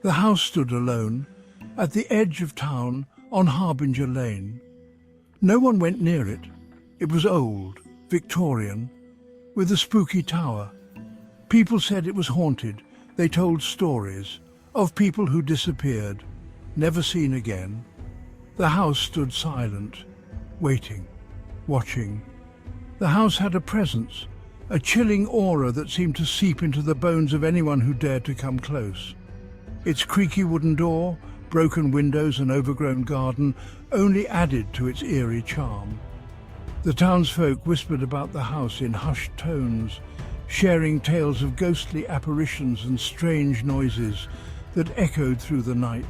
The house stood alone, at the edge of town on Harbinger Lane. No one went near it. It was old, Victorian, with a spooky tower. People said it was haunted. They told stories of people who disappeared, never seen again. The house stood silent, waiting, watching. The house had a presence, a chilling aura that seemed to seep into the bones of anyone who dared to come close. Its creaky wooden door, broken windows and overgrown garden only added to its eerie charm. The townsfolk whispered about the house in hushed tones, sharing tales of ghostly apparitions and strange noises that echoed through the night.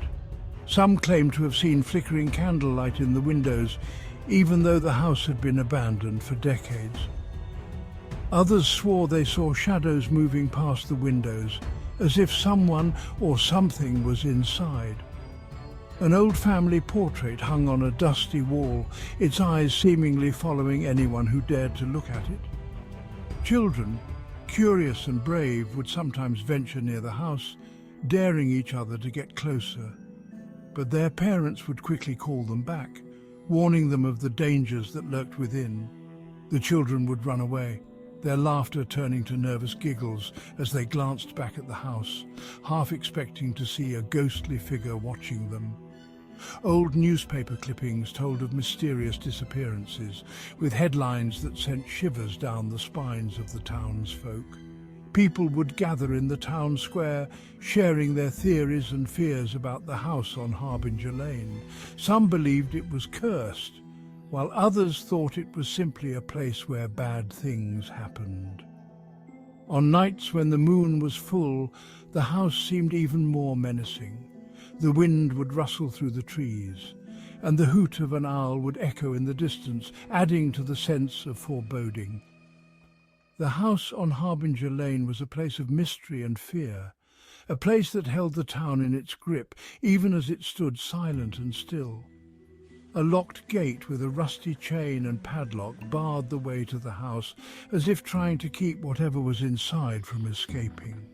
Some claimed to have seen flickering candlelight in the windows, even though the house had been abandoned for decades. Others swore they saw shadows moving past the windows, as if someone or something was inside. An old family portrait hung on a dusty wall, its eyes seemingly following anyone who dared to look at it. Children, curious and brave, would sometimes venture near the house, daring each other to get closer. But their parents would quickly call them back, warning them of the dangers that lurked within. The children would run away, their laughter turning to nervous giggles as they glanced back at the house, half expecting to see a ghostly figure watching them. Old newspaper clippings told of mysterious disappearances, with headlines that sent shivers down the spines of the townsfolk. People would gather in the town square, sharing their theories and fears about the house on Harbinger Lane. Some believed it was cursed, while others thought it was simply a place where bad things happened. On nights when the moon was full, the house seemed even more menacing. The wind would rustle through the trees, and the hoot of an owl would echo in the distance, adding to the sense of foreboding. The house on Harbinger Lane was a place of mystery and fear, a place that held the town in its grip, even as it stood silent and still. A locked gate with a rusty chain and padlock barred the way to the house, as if trying to keep whatever was inside from escaping.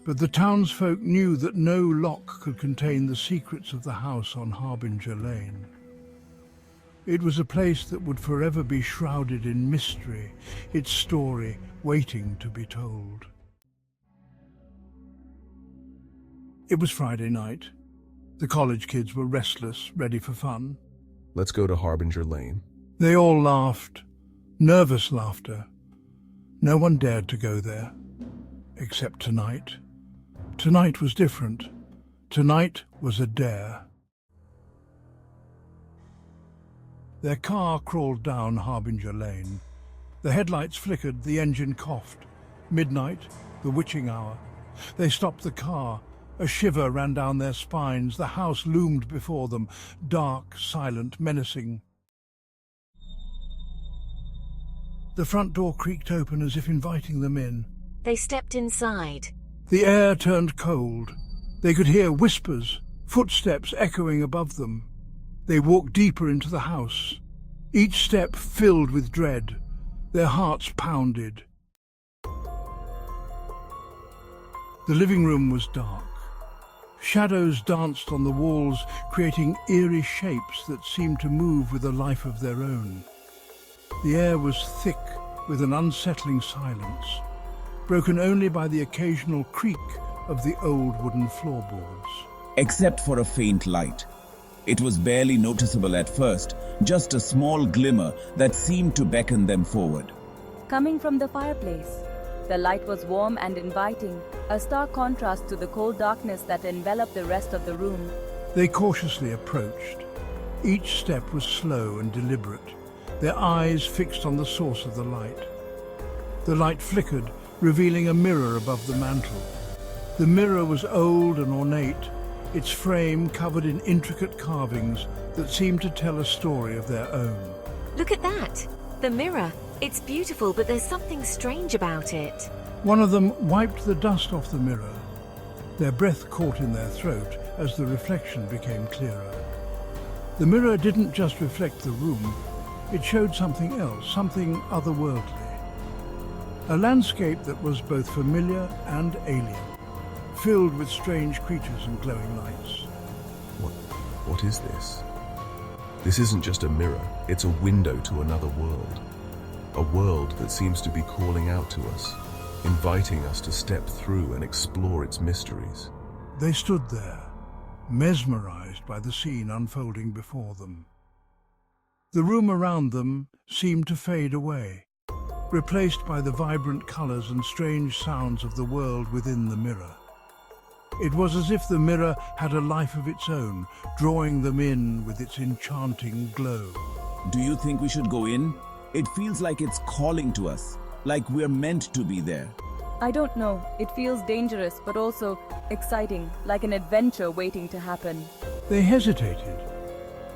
But the townsfolk knew that no lock could contain the secrets of the house on Harbinger Lane. It was a place that would forever be shrouded in mystery, its story waiting to be told. It was Friday night. The college kids were restless, ready for fun. Let's go to Harbinger Lane. They all laughed, nervous laughter. No one dared to go there, except tonight. Tonight was different. Tonight was a dare. Their car crawled down Harbinger Lane. The headlights flickered, the engine coughed. Midnight, the witching hour. They stopped the car. A shiver ran down their spines. The house loomed before them, dark, silent, menacing. The front door creaked open as if inviting them in. They stepped inside. The air turned cold. They could hear whispers, footsteps echoing above them. They walked deeper into the house, each step filled with dread. Their hearts pounded. The living room was dark. Shadows danced on the walls, creating eerie shapes that seemed to move with a life of their own. The air was thick with an unsettling silence, broken only by the occasional creak of the old wooden floorboards. Except for a faint light. It was barely noticeable at first, just a small glimmer that seemed to beckon them forward. Coming from the fireplace, the light was warm and inviting, a stark contrast to the cold darkness that enveloped the rest of the room. They cautiously approached. Each step was slow and deliberate, their eyes fixed on the source of the light. The light flickered, revealing a mirror above the mantel. The mirror was old and ornate, its frame covered in intricate carvings that seemed to tell a story of their own. Look at that! The mirror. It's beautiful, but there's something strange about it. One of them wiped the dust off the mirror. Their breath caught in their throat as the reflection became clearer. The mirror didn't just reflect the room, it showed something else, something otherworldly. A landscape that was both familiar and alien. filled with strange creatures and glowing lights. What is this? This isn't just a mirror, it's a window to another world. A world that seems to be calling out to us, inviting us to step through and explore its mysteries. They stood there, mesmerized by the scene unfolding before them. The room around them seemed to fade away, replaced by the vibrant colors and strange sounds of the world within the mirror. It was as if the mirror had a life of its own, drawing them in with its enchanting glow. Do you think we should go in? It feels like it's calling to us, like we're meant to be there. I don't know. It feels dangerous, but also exciting, like an adventure waiting to happen. They hesitated,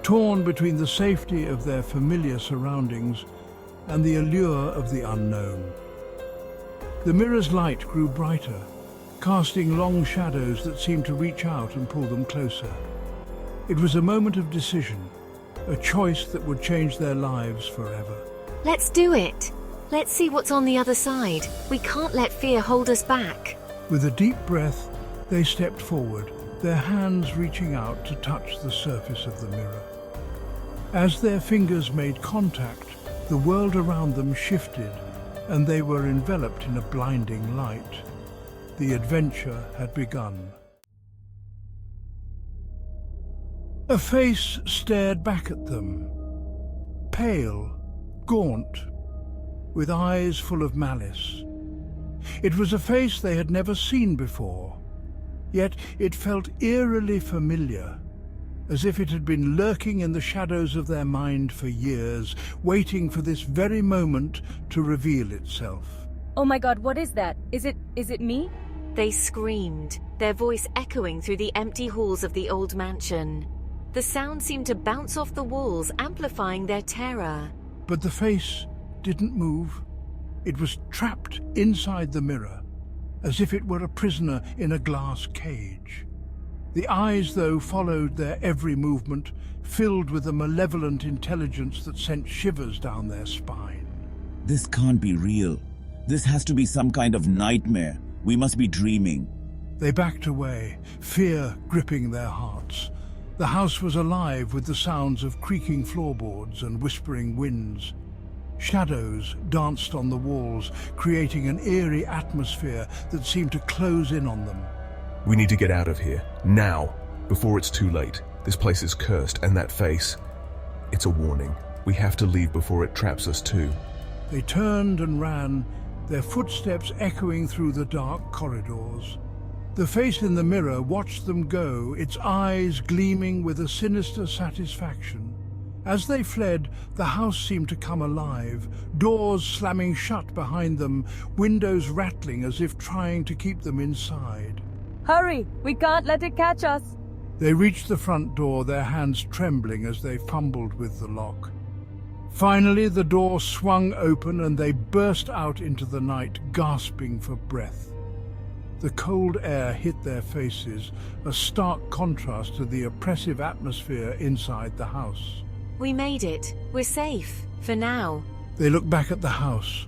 torn between the safety of their familiar surroundings and the allure of the unknown. The mirror's light grew brighter, casting long shadows that seemed to reach out and pull them closer. It was a moment of decision, a choice that would change their lives forever. Let's do it. Let's see what's on the other side. We can't let fear hold us back. With a deep breath, they stepped forward, their hands reaching out to touch the surface of the mirror. As their fingers made contact, the world around them shifted, and they were enveloped in a blinding light. The adventure had begun. A face stared back at them, pale, gaunt, with eyes full of malice. It was a face they had never seen before, yet it felt eerily familiar, as if it had been lurking in the shadows of their mind for years, waiting for this very moment to reveal itself. Oh my God, what is that? Is it me? They screamed, their voice echoing through the empty halls of the old mansion. The sound seemed to bounce off the walls, amplifying their terror. But the face didn't move. It was trapped inside the mirror, as if it were a prisoner in a glass cage. The eyes, though, followed their every movement, filled with a malevolent intelligence that sent shivers down their spine. This can't be real. This has to be some kind of nightmare. We must be dreaming. They backed away, fear gripping their hearts. The house was alive with the sounds of creaking floorboards and whispering winds. Shadows danced on the walls, creating an eerie atmosphere that seemed to close in on them. We need to get out of here, now, before it's too late. This place is cursed, and that face, it's a warning. We have to leave before it traps us too. They turned and ran, their footsteps echoing through the dark corridors. The face in the mirror watched them go, its eyes gleaming with a sinister satisfaction. As they fled, the house seemed to come alive, doors slamming shut behind them, windows rattling as if trying to keep them inside. Hurry! We can't let it catch us! They reached the front door, their hands trembling as they fumbled with the lock. Finally, the door swung open and they burst out into the night, gasping for breath. The cold air hit their faces, a stark contrast to the oppressive atmosphere inside the house. We made it. We're safe. For now. They looked back at the house,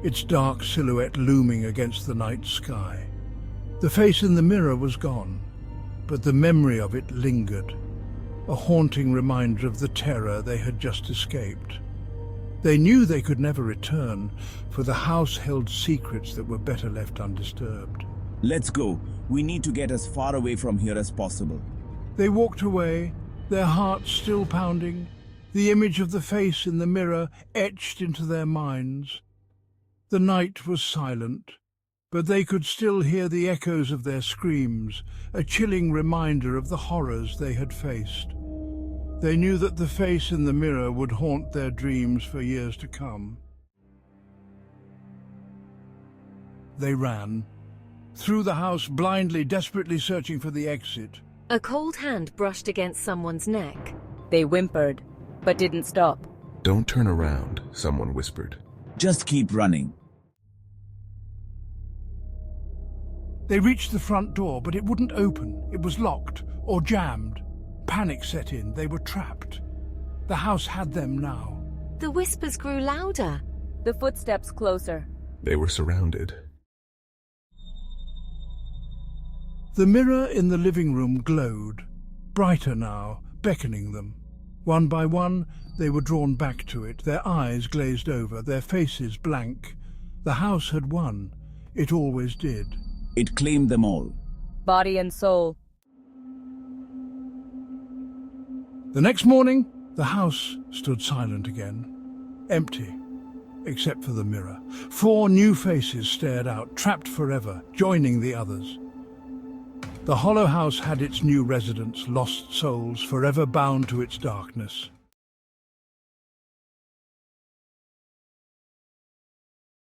its dark silhouette looming against the night sky. The face in the mirror was gone, but the memory of it lingered, a haunting reminder of the terror they had just escaped. They knew they could never return, for the house held secrets that were better left undisturbed. Let's go. We need to get as far away from here as possible. They walked away, their hearts still pounding, the image of the face in the mirror etched into their minds. The night was silent, but they could still hear the echoes of their screams, a chilling reminder of the horrors they had faced. They knew that the face in the mirror would haunt their dreams for years to come. They ran, through the house blindly, desperately searching for the exit. A cold hand brushed against someone's neck. They whimpered, but didn't stop. Don't turn around, someone whispered. Just keep running. They reached the front door, but it wouldn't open. It was locked or jammed. Panic set in. They were trapped. The house had them now. The whispers grew louder. The footsteps closer. They were surrounded. The mirror in the living room glowed, brighter now, beckoning them. One by one, they were drawn back to it, their eyes glazed over, their faces blank. The house had won. It always did. It claimed them all. Body and soul. The next morning, the house stood silent again, empty, except for the mirror. 4 new faces stared out, trapped forever, joining the others. The hollow house had its new residents, lost souls, forever bound to its darkness.